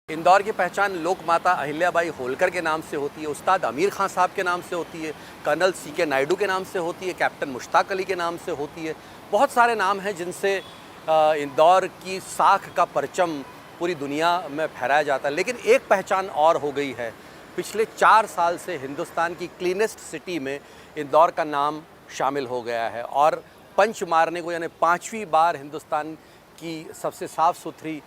इंदौर की पहचान लोक माता अहिल्याबाई होलकर के नाम से होती है, उस्ताद अमीर खान साहब के नाम से होती है, कर्नल CK नायडू के नाम से होती है, कैप्टन मुश्ताक अली के नाम से होती है। बहुत सारे नाम हैं जिनसे इंदौर की साख का परचम पूरी दुनिया में फहराया जाता है। लेकिन एक पहचान और हो गई है, पिछले 4 साल से हिंदुस्तान की क्लीनेस्ट सिटी में इंदौर का नाम शामिल हो गया है और पंच मारने को यानी 5वीं बार हिंदुस्तान की सबसे साफ़ सुथरी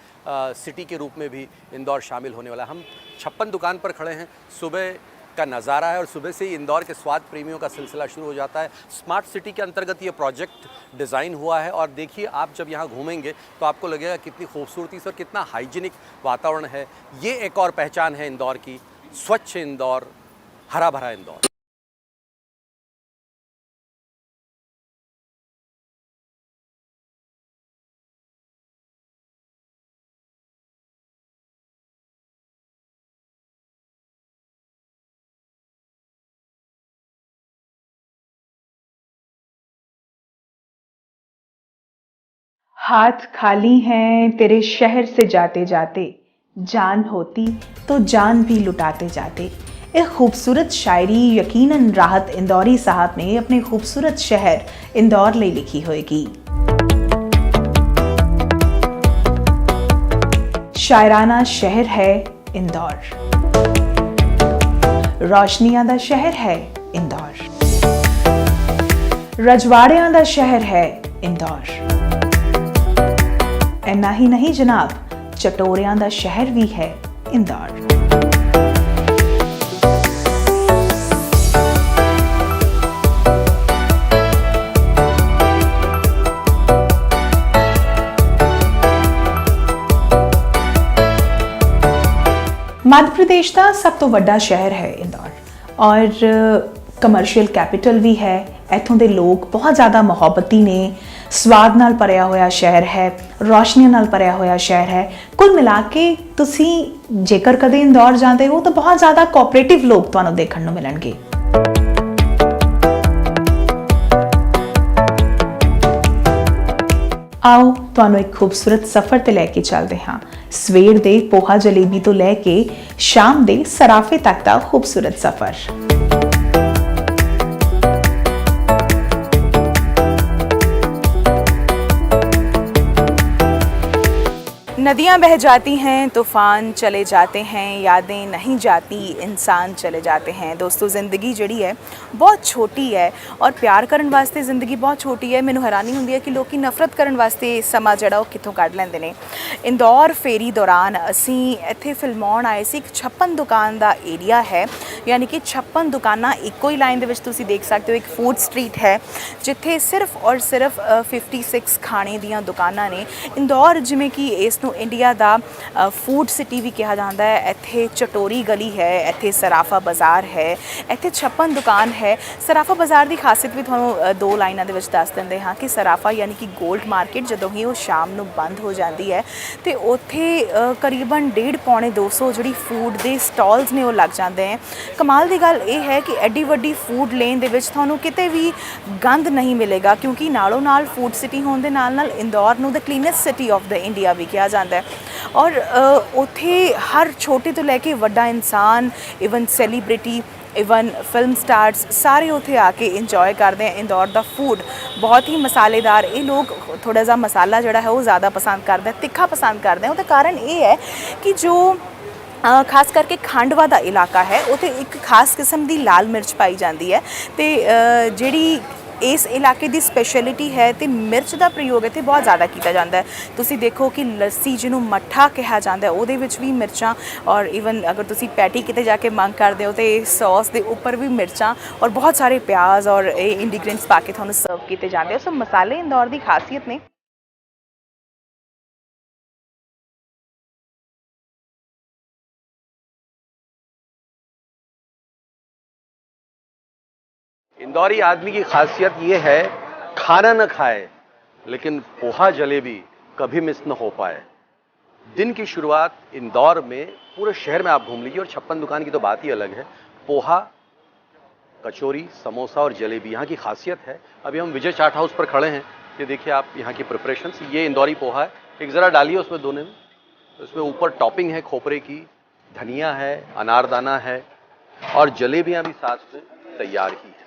सिटी के रूप में भी इंदौर शामिल होने वाला है। हम 56 दुकान पर खड़े हैं, सुबह का नज़ारा है और सुबह से ही इंदौर के स्वाद प्रेमियों का सिलसिला शुरू हो जाता है। स्मार्ट सिटी के अंतर्गत ये प्रोजेक्ट डिज़ाइन हुआ है और देखिए आप जब यहाँ घूमेंगे तो आपको लगेगा कितनी खूबसूरती से और कितना हाइजीनिक वातावरण है। ये एक और पहचान है इंदौर की, स्वच्छ इंदौर, हरा भरा इंदौर। हाथ खाली हैं तेरे शहर से जाते जाते, जान होती तो जान भी लुटाते जाते। एक खूबसूरत शायरी यकीनन राहत इंदौरी साहब ने अपने खूबसूरत शहर इंदौर ਲਈ लिखी होगी। शायराना शहर है इंदौर, रोशनियां दा शहर है इंदौर, रजवाड़ियां दा शहर है इंदौर। इन्ना ही नहीं जनाब, चटोरियां दा शहर भी है इंदौर। मध्य प्रदेश का सब तो वड्डा शहर है इंदौर और कमर्शियल कैपिटल भी है। इत्थों के लोग बहुत ज़्यादा मुहब्बती ने, स्वाद नाल भरिया होया शहर है, रोशनियां नाल भरिया होया शहर है। कुल मिला के तुसी जेकर कदे इंदौर जाते हो तो बहुत ज़्यादा कोऑपरेटिव लोग तुहानूं देखण नूं मिलणगे। आओ तुहानूं एक खूबसूरत सफ़र ते लैके चलदे हां। सवेर दे पोहा जलेबी तो लैके शाम दे सराफे तक दा खूबसूरत सफ़र। नदियाँ बह जाती हैं, तूफ़ान चले जाते हैं, यादें नहीं जाती, इंसान चले जाते हैं। दोस्तों ज़िंदगी जिहड़ी है बहुत छोटी है और प्यार करन वास्ते ज़िंदगी बहुत छोटी है। मैनूं हैरानी हुंदी है कि लोग नफ़रत करन वास्ते समा जिहड़ा वो कित्थों कढ लैंदे ने। इंदौर फेरी दौरान असीं इत्थे फिल्माउण आए सी। 56 दुकान का एरिया है, यानी कि 56 दुकानां इक्को ही लाइन दे विच तुसीं देख सकते हो। एक फूड स्ट्रीट है जिथे सिर्फ और सिर्फ 56 खाने दीयां दुकानां ने। इंदौर जिवें कि इसनूं इंडिया दा फूड सिटी भी कहा जाता है। इत्थे चटोरी गली है, इत्थे सराफा बाज़ार है, इत्थे 56 दुकान है। सराफा बाज़ार की खासियत भी तुहानूं 2 लाइनां दे विच दस दिंदे हाँ कि सराफा यानी कि गोल्ड मार्केट जदों ही वो शाम नूं बंद हो जाती है तो उत्थे करीबन 150-200 जिहड़ी फूड दे स्टॉल्स ने वो लग जाते हैं। कमाल की गल ये है कि एड्डी वड्डी फूड लेन दे विच तुहानूं किते भी गंद नहीं मिलेगा, क्योंकि नालों नाल फूड सिटी होने दे नाल नाल इंदौर नूं the cleanest city of the India भी कहा जाता है। और उत्थे हर छोटे तो लैके वड्डा इंसान, even celebrity, even film stars सारे उत्थे आके इंजॉय करते हैं। इंदौर का फूड बहुत ही मसालेदार, ये लोग थोड़ा जा मसाला जोड़ा है वो ज़्यादा पसंद करते हैं, तिखा पसंद करते हैं। उसका कारण ये है कि जो खास करके खांडवा का इलाका है उत्थे एक खास किस्म की लाल मिर्च पाई जाती है तो जिहड़ी इस इलाके की स्पैशलिटी है तो मिर्च का प्रयोग इत्थे बहुत ज़्यादा किया जाता है। तुसी देखो कि लस्सी जिन्हों मट्ठा कहा जाता है उहदे विच भी मिर्चां, और ईवन अगर तुसी पैटी किते जाके मंग करते हो तो सॉस के उपर भी मिर्चां और बहुत सारे प्याज और इंग्रीडिएंट्स पा के तुहानूं सर्व किए जाते हैं। सो मसाले इंदौर की खासियत ने। इंदौरी आदमी की खासियत ये है, खाना न खाए लेकिन पोहा जलेबी कभी मिस न हो पाए। दिन की शुरुआत इंदौर में पूरे शहर में आप घूम लीजिए और 56 दुकान की तो बात ही अलग है। पोहा, कचौरी, समोसा और जलेबी यहाँ की खासियत है। अभी हम विजय चाट हाउस पर खड़े हैं। ये देखिए आप यहाँ की प्रिपरेशंस, ये इंदौरी पोहा है। एक ज़रा डालिए उसमें दोने में। तो इसमें ऊपर टॉपिंग है खोपरे की, धनिया है, अनारदाना है और जलेबियां भी साथ में तैयार ही है।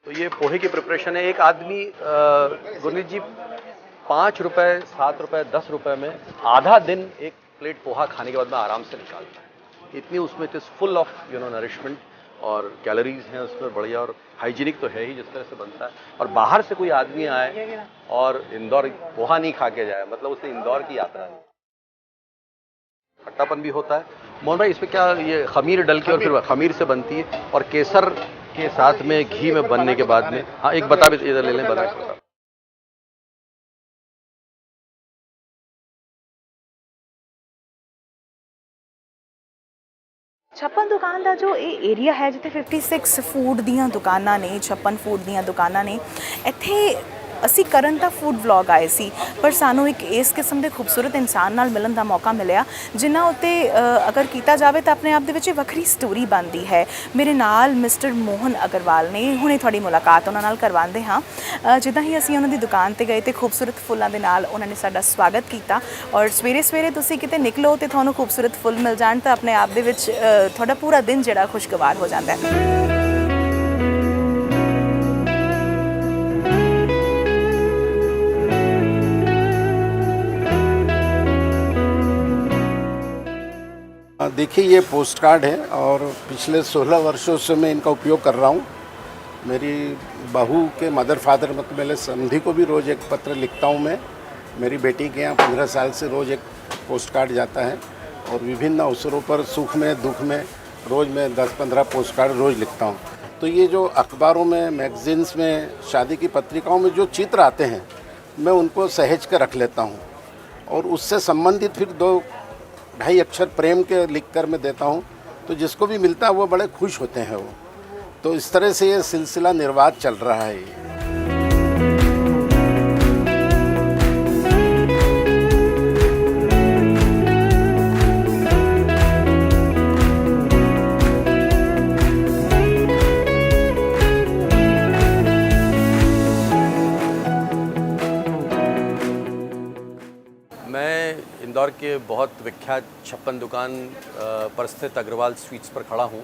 तो ये पोहे की प्रिपरेशन है। एक आदमी गुरनीत जी 5 रुपए, 7 रुपए, 10 रुपए में आधा दिन एक प्लेट पोहा खाने के बाद में आराम से निकालता है। इतनी उसमें it is full of nourishment और कैलोरीज हैं उसमें बढ़िया, और हाइजीनिक तो है ही जिस तरह से बनता है। और बाहर से कोई आदमी आए और इंदौर पोहा नहीं खा के जाए, मतलब उसने इंदौर की यात्रा नहीं। खट्टापन भी होता है। मोहन भाई इसमें क्या ये खमीर डल के और फिर खमीर से बनती है और केसर के साथ में घी में बनने के बाद में, हाँ एक बता भी इधर ले लें, बता। छप्पन दुकान का जो ये एरिया है जिथे 56 फूड दियां दुकानां ने, 56 फूड दियां दुकानां ने, इत्थे असी करन दा फूड व्लॉग आए सी, पर सानू एक इस किस्म के खूबसूरत इंसान नाल मिलन दा मौका मिलिया जिन्ना उत्ते अगर किया जाए तो अपने आप दे विच वखरी स्टोरी बनती है। मेरे नाल मिस्टर मोहन अग्रवाल ने, हुणे थोड़ी मुलाकात उन्हां नाल करवांदे हाँ। जिद्दां ही असीं उन्हां दी दुकान ते गए तो खूबसूरत फुल्लां दे नाल उन्हां ने साडा स्वागत किया, और सवेरे सवेरे तुसीं किते निकलो तो तुहानूं खूबसूरत फुल मिल जाण तो अपने आप दे विच तुहाडा पूरा दिन जिहड़ा खुशगवार हो जाता है। देखिए ये पोस्ट कार्ड है और पिछले 16 वर्षों से मैं इनका उपयोग कर रहा हूँ। मेरी बहू के मदर फादर मतलब मेरे समधी को भी रोज़ एक पत्र लिखता हूँ मैं। मेरी बेटी के यहाँ 15 साल से रोज़ एक पोस्ट कार्ड जाता है और विभिन्न अवसरों पर सुख में दुख में रोज़ मैं 10-15 पोस्ट कार्ड रोज़ लिखता हूँ। तो ये जो अखबारों में, मैगजीन्स में, शादी की पत्रिकाओं में जो चित्र आते हैं मैं उनको सहेज कर रख लेता हूँ और उससे संबंधित फिर 2-2.5 अक्षर प्रेम के लिख कर मैं देता हूँ, तो जिसको भी मिलता है वो बड़े खुश होते हैं वो। तो इस तरह से ये सिलसिला निर्बाध चल रहा है। मैं इंदौर के बहुत विख्यात 56 दुकान पर स्थित अग्रवाल स्वीट्स पर खड़ा हूँ।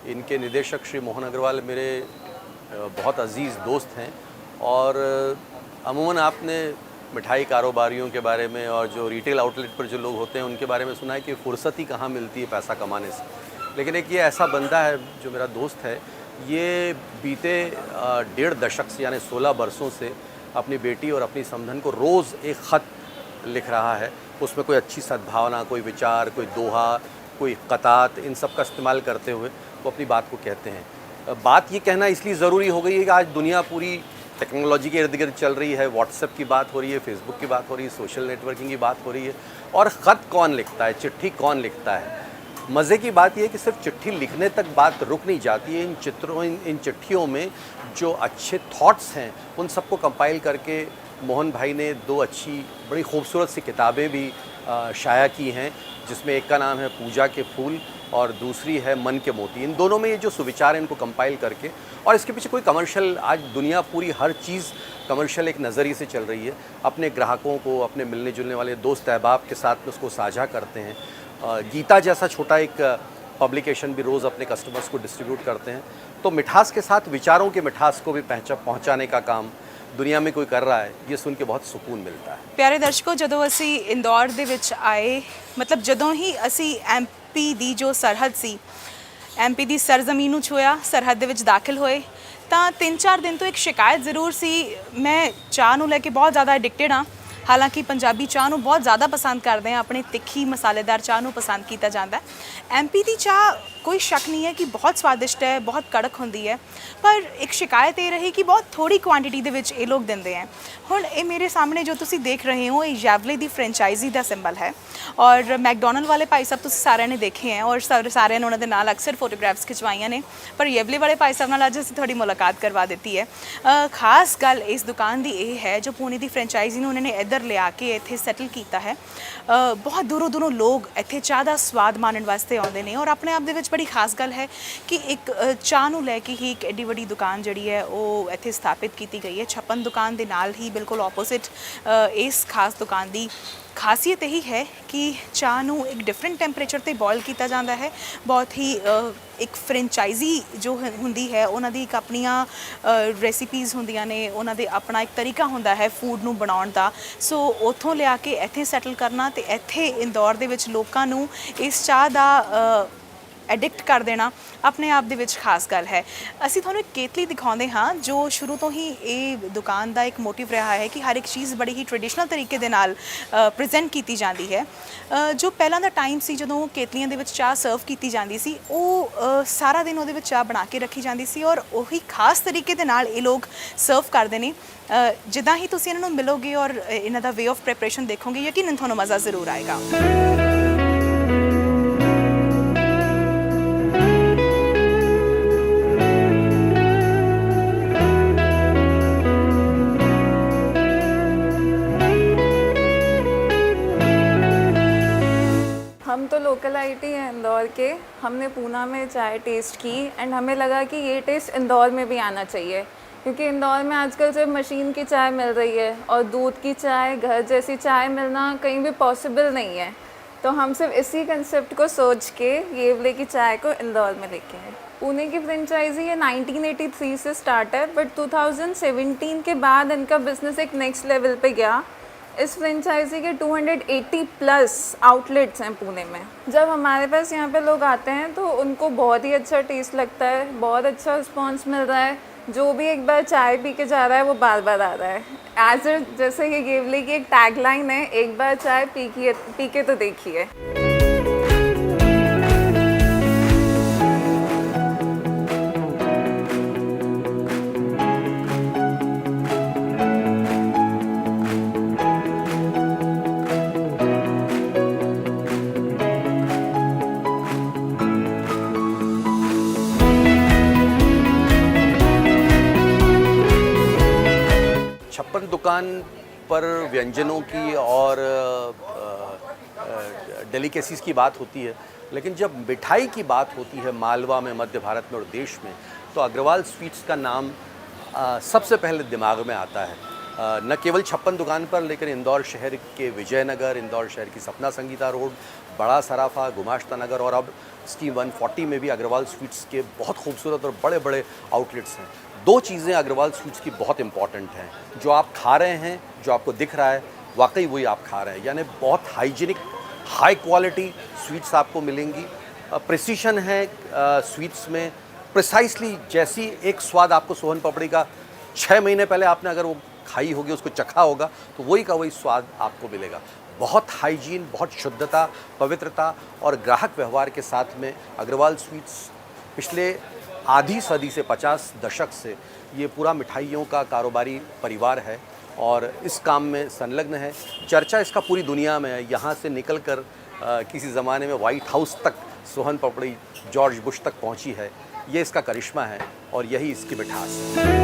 इनके निदेशक श्री मोहन अग्रवाल मेरे बहुत अजीज़ दोस्त हैं और अमूमन आपने मिठाई कारोबारियों के बारे में और जो रिटेल आउटलेट पर जो लोग होते हैं उनके बारे में सुना है कि फुर्सत ही कहाँ मिलती है पैसा कमाने से। लेकिन एक ये ऐसा बंदा है जो मेरा दोस्त है, ये बीते 1.5 दशक से यानी 16 बरसों से अपनी बेटी और अपनी समधन को रोज़ एक ख़त लिख रहा है। उसमें कोई अच्छी सद्भावना, कोई विचार, कोई दोहा, कोई कतात, इन सब का इस्तेमाल करते हुए वो अपनी बात को कहते हैं। बात ये कहना इसलिए ज़रूरी हो गई है कि आज दुनिया पूरी टेक्नोलॉजी के इर्द गिर्द चल रही है। व्हाट्सएप की बात हो रही है, फेसबुक की बात हो रही है, सोशल नेटवर्किंग की बात हो रही है, और ख़त कौन लिखता है, चिट्ठी कौन लिखता है। मज़े की बात यह है कि सिर्फ चिट्ठी लिखने तक बात रुक नहीं जाती है। इन चिट्ठियों में जो अच्छे थॉट्स हैं उन सबको कंपाइल करके मोहन भाई ने 2 अच्छी बड़ी खूबसूरत सी किताबें भी शाया की हैं, जिसमें एक का नाम है पूजा के फूल और दूसरी है मन के मोती। इन दोनों में ये जो सुविचार हैं इनको कंपाइल करके, और इसके पीछे कोई कमर्शियल, आज दुनिया पूरी हर चीज़ कमर्शियल एक नज़रिए से चल रही है, अपने ग्राहकों को, अपने मिलने जुलने वाले दोस्त अहबाब के साथ में उसको साझा करते हैं। गीता जैसा छोटा एक पब्लिकेशन भी रोज़ अपने कस्टमर्स को डिस्ट्रीब्यूट करते हैं। तो मिठास के साथ विचारों के मिठास को भी पहुँचाने का काम दुनिया में कोई कर रहा है, ये सुन के बहुत सुकून मिलता है। प्यारे दर्शकों, जदों असी इंदौर दे विच आए, मतलब जदों ही असी MP दी जो सरहद सी, MP दी सरजमीन नूं छुया, सरहद दे विच दाखिल होए, ਤਾਂ 3-4 दिन तो एक शिकायत ज़रूर सी। मैं चाह नूं लैके बहुत ज़्यादा एडिक्टेड हाँ। हालांकि पंजाबी चाह नूं बहुत ज़्यादा पसंद करते हैं, अपनी तिखी मसालेदार चाह नूं पसंद किया जाता है। MP दी चाह कोई शक नहीं है कि बहुत स्वादिष्ट है, बहुत कड़क होंदी है, पर एक शिकायत ये रही कि बहुत थोड़ी क्वांटिटी दे विच ये लोग दिंदे हैं। हुण ये मेरे सामने जो तुसी देख रहे हो ये यावले दी फ्रेंचाइजी का सिंबल है, और मैकडोनल्ड वाले भाई साहब तुसी सारे ने देखे हैं और सारे ने उन्होंने नाल अक्सर फोटोग्राफ्स खिंचवाइयां ने, पर यावले वाले भाई साहब नाल अज असीं थोड़ी मुलाकात करवा दी है। खास गल इस दुकान की यह है जो पुणे की फ्रेंचाइजी ने उन्होंने इधर लिया के इत्थे सैटल किया है। बहुत दूरों दूरों लोग इत्थे चाह का स्वाद माणन वास्ते आउंदे ने और अपने आप दे विच बड़ी खास गल है कि एक चाह ਨੂੰ ਲੈ ਕੇ ਹੀ ਇੱਕ ਐਡੀ ਵੱਡੀ ਦੁਕਾਨ ਜਿਹੜੀ ਹੈ ਉਹ ਇੱਥੇ ਸਥਾਪਿਤ ਕੀਤੀ ਗਈ ਹੈ। ਛੱਪਨ ਦੁਕਾਨ ਦੇ ਨਾਲ ਹੀ ਬਿਲਕੁਲ ਆਪੋਜ਼ਿਟ ਇਸ ਖਾਸ ਦੁਕਾਨ ਦੀ ਖਾਸੀਅਤ ਇਹੀ ਹੈ ਕਿ ਚਾਹ ਨੂੰ ਇੱਕ ਡਿਫਰੈਂਟ ਟੈਂਪਰੇਚਰ ਤੇ ਬੋਇਲ ਕੀਤਾ ਜਾਂਦਾ ਹੈ। ਬਹੁਤ ਹੀ ਇੱਕ ਫਰੈਂਚਾਈਜ਼ੀ ਜੋ ਹੁੰਦੀ ਹੈ ਉਹਨਾਂ ਦੀ ਇੱਕ ਆਪਣੀਆਂ ਰੈਸਿਪੀਜ਼ ਹੁੰਦੀਆਂ ਨੇ, ਉਹਨਾਂ ਦੇ ਆਪਣਾ ਇੱਕ ਤਰੀਕਾ ਹੁੰਦਾ ਹੈ ਫੂਡ ਨੂੰ ਬਣਾਉਣ ਦਾ। ਸੋ ਉੱਥੋਂ ਲਿਆ ਕੇ ਇੱਥੇ ਸੈਟਲ ਕਰਨਾ ਤੇ ਇੱਥੇ ਇੰਦੌਰ ਦੇ ਵਿੱਚ ਲੋਕਾਂ ਨੂੰ ਇਸ ਚਾਹ ਦਾ ਐਡਿਕਟ ਕਰ ਦੇਣਾ ਆਪਣੇ ਆਪ ਦੇ ਵਿੱਚ ਖਾਸ ਗੱਲ ਹੈ। ਅਸੀਂ ਤੁਹਾਨੂੰ ਇੱਕ ਕੇਤਲੀ ਦਿਖਾਉਂਦੇ ਹਾਂ ਜੋ ਸ਼ੁਰੂ ਤੋਂ ਹੀ ਇਹ ਦੁਕਾਨ ਦਾ ਇੱਕ ਮੋਟਿਵ ਰਿਹਾ ਹੈ ਕਿ ਹਰ ਇੱਕ ਚੀਜ਼ ਬੜੀ ਹੀ ਟ੍ਰੈਡੀਸ਼ਨਲ ਤਰੀਕੇ ਦੇ ਨਾਲ ਪ੍ਰੈਜ਼ੈਂਟ ਕੀਤੀ ਜਾਂਦੀ ਹੈ। ਜੋ ਪਹਿਲਾਂ ਦਾ ਟਾਈਮ ਸੀ ਜਦੋਂ ਕੇਤਲੀਆਂ ਦੇ ਵਿੱਚ ਚਾਹ ਸਰਵ ਕੀਤੀ ਜਾਂਦੀ ਸੀ, ਉਹ ਸਾਰਾ ਦਿਨ ਉਹਦੇ ਵਿੱਚ ਚਾਹ ਬਣਾ ਕੇ ਰੱਖੀ ਜਾਂਦੀ ਸੀ ਔਰ ਉਹੀ ਖਾਸ ਤਰੀਕੇ ਦੇ ਨਾਲ ਇਹ ਲੋਕ ਸਰਵ ਕਰਦੇ ਨੇ। ਜਿੱਦਾਂ ਹੀ ਤੁਸੀਂ ਇਹਨਾਂ ਨੂੰ ਮਿਲੋਗੇ ਔਰ ਇਹਨਾਂ ਦਾ ਵੇ ਆਫ ਪ੍ਰੈਪਰੇਸ਼ਨ ਦੇਖੋਗੇ, ਯਕੀਨਨ ਤੁਹਾਨੂੰ ਮਜ਼ਾ ਜ਼ਰੂਰ ਆਏਗਾ। हम तो लोकल आईटी हैं इंदौर के। हमने पूना में चाय टेस्ट की एंड हमें लगा कि ये टेस्ट इंदौर में भी आना चाहिए, क्योंकि इंदौर में आजकल सिर्फ मशीन की चाय मिल रही है और दूध की चाय, घर जैसी चाय मिलना कहीं भी पॉसिबल नहीं है। तो हम सिर्फ इसी कंसेप्ट को सोच के येवले की चाय को इंदौर में लेके आए। पुणे की फ्रेंचाइजी ये 1983 से स्टार्ट है, बट 2017 के बाद इनका बिजनेस एक नेक्स्ट लेवल पे गया। इस फ्रेंचाइजी के 280 प्लस आउटलेट्स हैं पुणे में। जब हमारे पास यहाँ पे लोग आते हैं तो उनको बहुत ही अच्छा टेस्ट लगता है, बहुत अच्छा रिस्पॉन्स मिल रहा है। जो भी एक बार चाय पी के जा रहा है वो बार बार आ रहा है। एज ए जैसे कि येवले की एक टैगलाइन है, एक बार चाय पी के तो देखिए। छप्पन दुकान पर व्यंजनों की और डेलिकेसीज़ की बात होती है, लेकिन जब मिठाई की बात होती है मालवा में, मध्य भारत में और देश में, तो अग्रवाल स्वीट्स का नाम सबसे पहले दिमाग में आता है। न केवल छप्पन दुकान पर, लेकिन इंदौर शहर के विजयनगर, इंदौर शहर की सपना संगीता रोड, बड़ा सराफा, गुमाश्ता नगर और अब स्कीम 140 में भी अग्रवाल स्वीट्स के बहुत खूबसूरत और बड़े बड़े आउटलेट्स हैं। दो चीज़ें अग्रवाल स्वीट्स की बहुत इंपॉर्टेंट हैं। जो आप खा रहे हैं, जो आपको दिख रहा है, वाकई वही आप खा रहे हैं, यानी बहुत हाइजीनिक, हाई क्वालिटी स्वीट्स आपको मिलेंगी। प्रिसीशन है स्वीट्स में, प्रिसाइसली जैसी एक स्वाद आपको सोहन पापड़ी का 6 महीने पहले आपने अगर वो खाई होगी, उसको चखा होगा, तो वही का वही स्वाद आपको मिलेगा। बहुत हाइजीन, बहुत शुद्धता, पवित्रता और ग्राहक व्यवहार के साथ में अग्रवाल स्वीट्स पिछले आधी सदी से 50 दशक से ये पूरा मिठाइयों का कारोबारी परिवार है और इस काम में संलग्न है। चर्चा इसका पूरी दुनिया में है। यहाँ से निकलकर किसी ज़माने में वाइट हाउस तक सोहन पापड़ी जॉर्ज बुश तक पहुँची है। ये इसका करिश्मा है और यही इसकी मिठास है।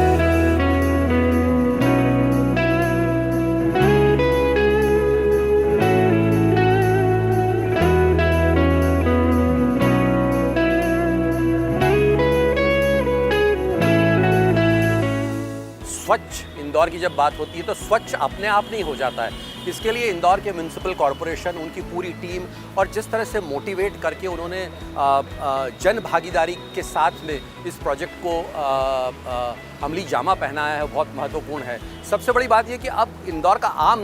स्वच्छ इंदौर की जब बात होती है तो स्वच्छ अपने आप नहीं हो जाता है। इसके लिए इंदौर के म्यूनसिपल कॉरपोरेशन, उनकी पूरी टीम और जिस तरह से मोटिवेट करके उन्होंने जन भागीदारी के साथ में इस प्रोजेक्ट को अमली जामा पहनाया है, बहुत महत्वपूर्ण है। सबसे बड़ी बात यह कि अब इंदौर का आम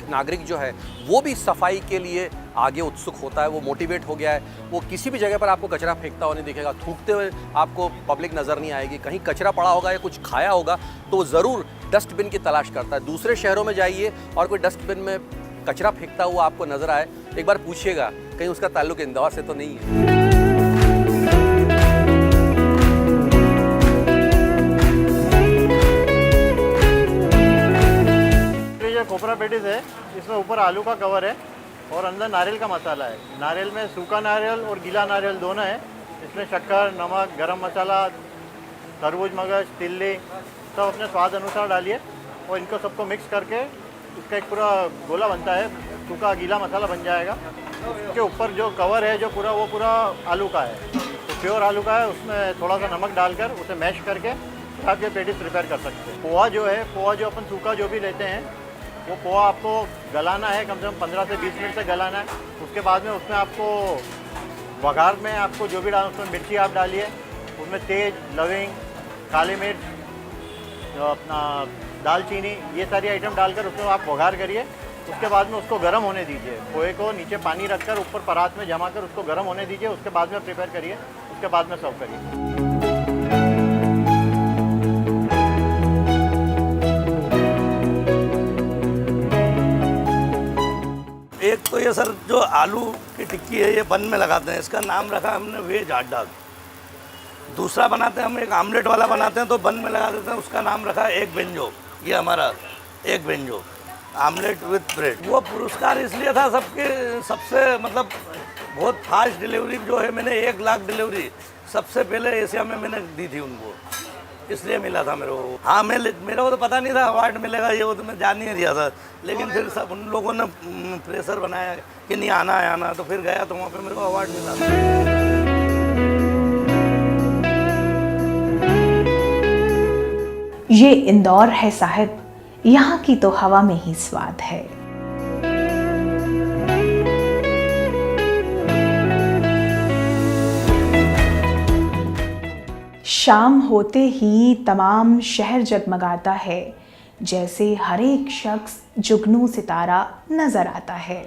नागरिक जो है वो भी सफाई के लिए आगे उत्सुक होता है, वो मोटिवेट हो गया है। वो किसी भी जगह पर आपको कचरा फेंकता हुआ नहीं दिखेगा, थूकते हुए आपको पब्लिक नज़र नहीं आएगी। कहीं कचरा पड़ा होगा या कुछ खाया होगा तो ज़रूर डस्टबिन की तलाश करता है। दूसरे शहरों में जाइए और कोई डस्टबिन में कचरा फेंकता हुआ आपको नज़र आए, एक बार पूछिएगा कहीं उसका ताल्लुक इंदौर से तो नहीं है। ये कोपरा पेटिस है, इसमें ऊपर आलू का कवर है और अंदर नारियल का मसाला है। नारियल में सूखा नारियल और गीला नारियल दोनों है। इसमें शक्कर, नमक, गरम मसाला, तरबूज मगज, तिल्ली सब अपने स्वाद अनुसार डालिए और इनको सबको मिक्स करके इसका एक पूरा गोला बनता है, सूखा गीला मसाला बन जाएगा। उसके ऊपर जो कवर है जो पूरा वो पूरा आलू का है। तो प्योर आलू का है, उसमें थोड़ा सा नमक डालकर उसे मैश करके आप ये पेटीज प्रिपेयर कर सकते हैं। पोहा जो है, पोहा जो अपन सूखा जो भी लेते हैं, वो पोहा आपको गलाना है, कम से कम 15 से 20 मिनट से गलाना है। उसके बाद में उसमें आपको वघार में आपको जो भी डालना, उसमें मिर्ची आप डालिए, उसमें तेज, लविंग, काली मिर्च, अपना दालचीनी, ये सारी आइटम डालकर उसमें आप वघार करिए। उसके बाद में उसको गर्म होने दीजिए। पोहे को नीचे पानी रखकर ऊपर परात में जमा कर उसको गर्म होने दीजिए। उसके बाद में प्रिपेयर करिए, उसके बाद में सर्व करिए। एक तो ये सर जो आलू की टिक्की है, ये बन में लगाते हैं, इसका नाम रखा हमने वेज हॉट डॉग। दूसरा बनाते हैं हम एक आमलेट वाला बनाते हैं, तो बन में लगा देते हैं, उसका नाम रखा है एग बेंजो। ये हमारा egg banjo, omelette with bread. वो पुरस्कार इसलिए था सबसे मतलब बहुत फास्ट डिलीवरी जो है, मैंने 1 लाख डिलीवरी सबसे पहले एशिया में मैंने दी थी उनको, इसलिए मिला था मेरे को। हाँ, मेरे को तो पता नहीं था अवार्ड मिलेगा ये, वो तो मैं जान नहीं दिया था। लेकिन फिर सब उन लोगों ने प्रेशर बनाया कि नहीं आना है आना, तो फिर गया तो वहाँ पे मेरे को अवार्ड मिला। ये इंदौर है साहिब, यहाँ की तो हवा में ही स्वाद है। शाम होते ही तमाम शहर जगमगाता है, जैसे हर एक शख्स जुगनू सितारा नजर आता है।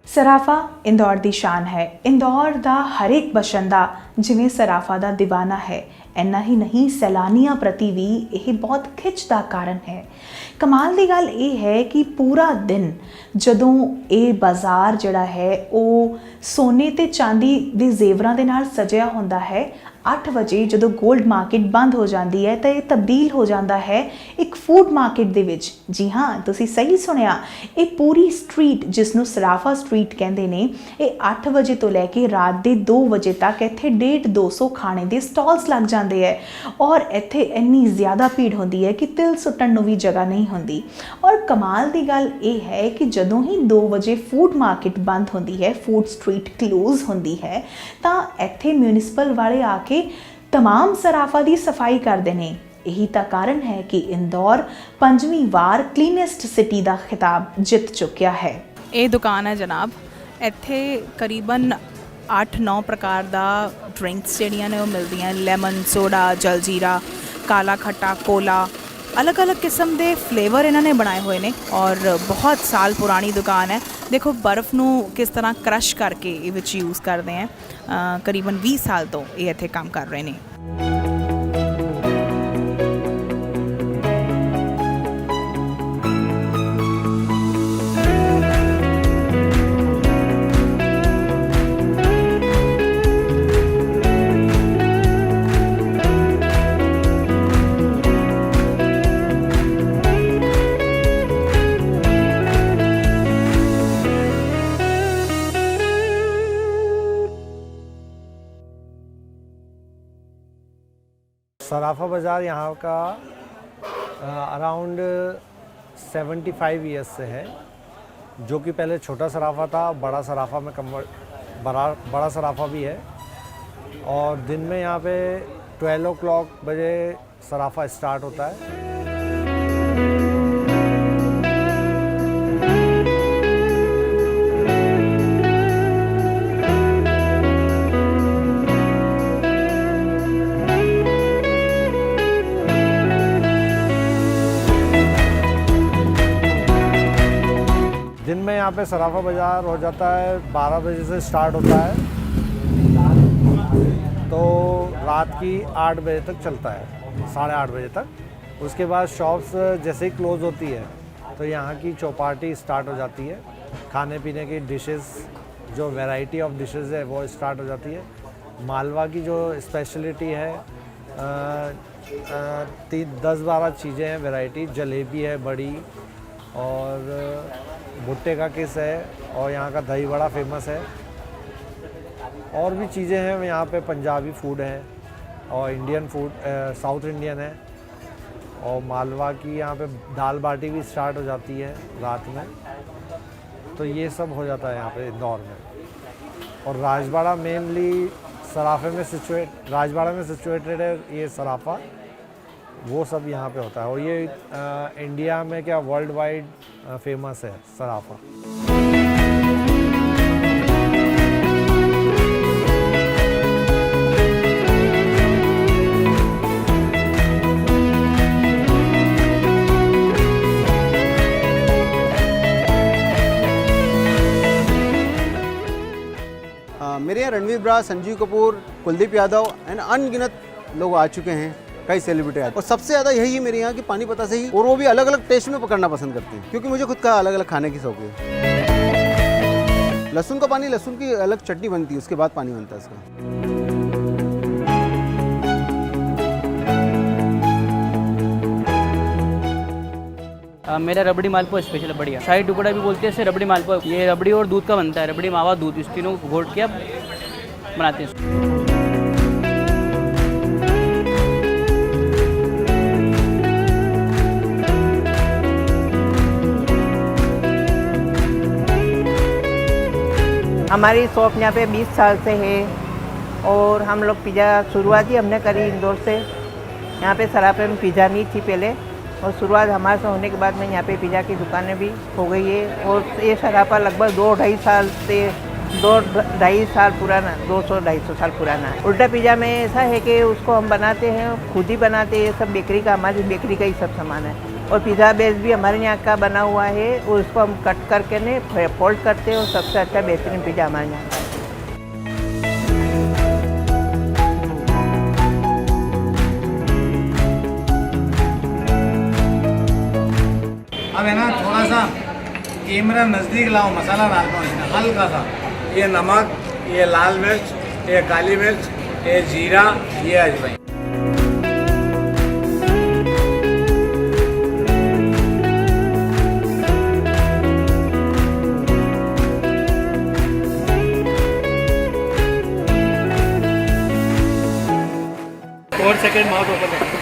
सराफा इंदौर दी शान है। इंदौर दा हर एक बशिंदा जिवें सराफा दा दीवाना है। ਇੰਨਾ ਹੀ ਨਹੀਂ, ਸੈਲਾਨੀਆਂ ਪ੍ਰਤੀ ਵੀ ਇਹ ਬਹੁਤ ਖਿੱਚ ਦਾ ਕਾਰਨ ਹੈ। ਕਮਾਲ ਦੀ ਗੱਲ ਇਹ ਹੈ ਕਿ ਪੂਰਾ ਦਿਨ ਜਦੋਂ ਇਹ ਬਾਜ਼ਾਰ ਜਿਹੜਾ ਹੈ ਉਹ ਸੋਨੇ ਤੇ ਚਾਂਦੀ ਦੇ ਜ਼ੇਵਰਾਂ ਦੇ ਨਾਲ ਸਜਿਆ ਹੁੰਦਾ ਹੈ, 8 ਵਜੇ ਜਦੋਂ ਗੋਲਡ ਮਾਰਕੀਟ ਬੰਦ ਹੋ ਜਾਂਦੀ ਹੈ ਤਾਂ ਇਹ ਤਬਦੀਲ ਹੋ ਜਾਂਦਾ ਹੈ ਇੱਕ ਫੂਡ ਮਾਰਕੀਟ ਦੇ ਵਿੱਚ। ਜੀ ਹਾਂ, ਤੁਸੀਂ ਸਹੀ ਸੁਣਿਆ, ਇਹ ਪੂਰੀ ਸਟਰੀਟ ਜਿਸ ਨੂੰ ਸਰਾਫਾ ਸਟਰੀਟ ਕਹਿੰਦੇ ਨੇ, ਇਹ 8 ਵਜੇ ਤੋਂ ਲੈ ਕੇ ਰਾਤ ਦੇ 2 ਵਜੇ ਤੱਕ ਇੱਥੇ 150-200 ਖਾਣੇ ਦੇ ਸਟਾਲਸ ਲੱਗ ਜਾਂਦੇ ਹੈ ਔਰ ਇੱਥੇ ਇੰਨੀ ਜ਼ਿਆਦਾ ਭੀੜ ਹੁੰਦੀ ਹੈ ਕਿ ਤਿਲ ਸੁੱਟਣ ਨੂੰ ਵੀ ਜਗ੍ਹਾ ਨਹੀਂ ਹੁੰਦੀ। ਔਰ ਕਮਾਲ ਦੀ ਗੱਲ ਇਹ ਹੈ ਕਿ ਜਦੋਂ ਹੀ 2 ਵਜੇ ਫੂਡ ਮਾਰਕੀਟ ਬੰਦ ਹੁੰਦੀ ਹੈ, ਫੂਡ ਸਟਰੀਟ ਕਲੋਜ਼ ਹੁੰਦੀ ਹੈ, ਤਾਂ ਇੱਥੇ ਮਿਊਨਿਸਪਲ ਵਾਲੇ ਆ ਕੇ तमाम सराफा की सफाई करते हैं। यही तो कारण है कि इंदौर 5वीं बार क्लीनेस्ट सिटी का खिताब जित चुकिया है। ये दुकान है जनाब, इत्थे करीबन 8-9 प्रकार दा ड्रिंक्स जड़ियां ने वो मिलदियां, लैमन, सोडा, जलजीरा, काला खट्टा, कोला, अलग अलग किस्म के फ्लेवर इन्होंने बनाए हुए ने और बहुत साल पुरानी दुकान है। देखो बर्फ़ नू किस तरह क्रश करके ये विच यूज़ करते हैं। करीबन 20 साल तो ये इत्थे काम कर रहे हैं। सराफा बाज़ार यहाँ का अराउंड 75 ईयर्स से है, जो कि पहले छोटा सराफा था, बड़ा सराफा में बड़ा सराफा भी है। और दिन में यहाँ पे 12 o'clock बजे सराफा स्टार्ट होता है। दिन में यहाँ पे सराफा बाज़ार हो जाता है 12 बजे से स्टार्ट होता है, तो रात की 8 बजे तक चलता है, 8:30 बजे तक। उसके बाद शॉप्स जैसे ही क्लोज़ होती है तो यहाँ की चौपाटी स्टार्ट हो जाती है। खाने पीने की डिशेस, जो वैरायटी ऑफ डिशेस है वो स्टार्ट हो जाती है। मालवा की जो स्पेशलिटी है, 10-12 चीज़ें हैं वैरायटी। जलेबी है बड़ी, और भुट्टे का किस है, और यहाँ का दही बड़ा फेमस है। और भी चीज़ें हैं यहाँ पे, पंजाबी फूड है, और इंडियन फूड साउथ इंडियन है, और मालवा की यहाँ पे दाल बाटी भी स्टार्ट हो जाती है रात में। तो ये सब हो जाता है यहाँ पे इंदौर में। और राजबाड़ा मेनली सराफे में राजबाड़ा में सिचुएटेड है ये सराफा, वो सब यहाँ पे होता है। और ये इंडिया में क्या वर्ल्ड वाइड फेमस है सराफा। मेरे यहाँ रणवीर ब्रा, संजीव कपूर, कुलदीप यादव एंड अनगिनत लोग आ चुके हैं, कई सेलिब्रिटी आए। और सबसे ज़्यादा यही है मेरे यहाँ की पानी पता से ही, और वो भी अलग अलग टेस्ट में पकड़ना पसंद करते हैं, क्योंकि मुझे खुद का अलग अलग खाने की शौक है। लहसुन का पानी, लहसुन की अलग चटनी बनती है, उसके बाद पानी बनता है इसका। मेरा रबड़ी मालपुआ स्पेशल बढ़िया, शाही टुकड़ा भी बोलते हैं इसे, रबड़ी मालपुआ। ये रबड़ी और दूध का बनता है, रबड़ी मावा दूध, इस तीनों को घोट के आप बनाते हैं। हमारी शॉप यहाँ पे 20 साल से है, और हम लोग पिज़्ज़ा शुरुआत ही हमने करी इंदौर से। यहाँ पे सराफे में पिज़्ज़ा नहीं थी पहले, और शुरुआत हमारे से होने के बाद में यहाँ पे पिज़्ज़ा की दुकानें भी हो गई है। और ये सराफा लगभग 2-2.5 साल पुराना, 200-250 साल पुराना है। उल्टा पिज़्ज़ा में ऐसा है कि उसको हम बनाते हैं, खुद ही बनाते हैं, सब बेकरी का, हमारी बेकरी का ही सब सामान है। और पिज़्ज़ा बेस भी हमारे यहाँ का बना हुआ है, और उसको हम कट करके ने फोल्ड करते हैं, और सबसे अच्छा बेहतरीन पिज़्ज़ा हमारे यहाँ का है। अब है ना, थोड़ा सा कैमरा नज़दीक लाओ, मसाला डालता हूँ इसमें हल्का सा। ये नमक, ये लाल मिर्च, ये काली मिर्च, ये जीरा, ये अजवाइन। और सेकंड माउथ ओपन है।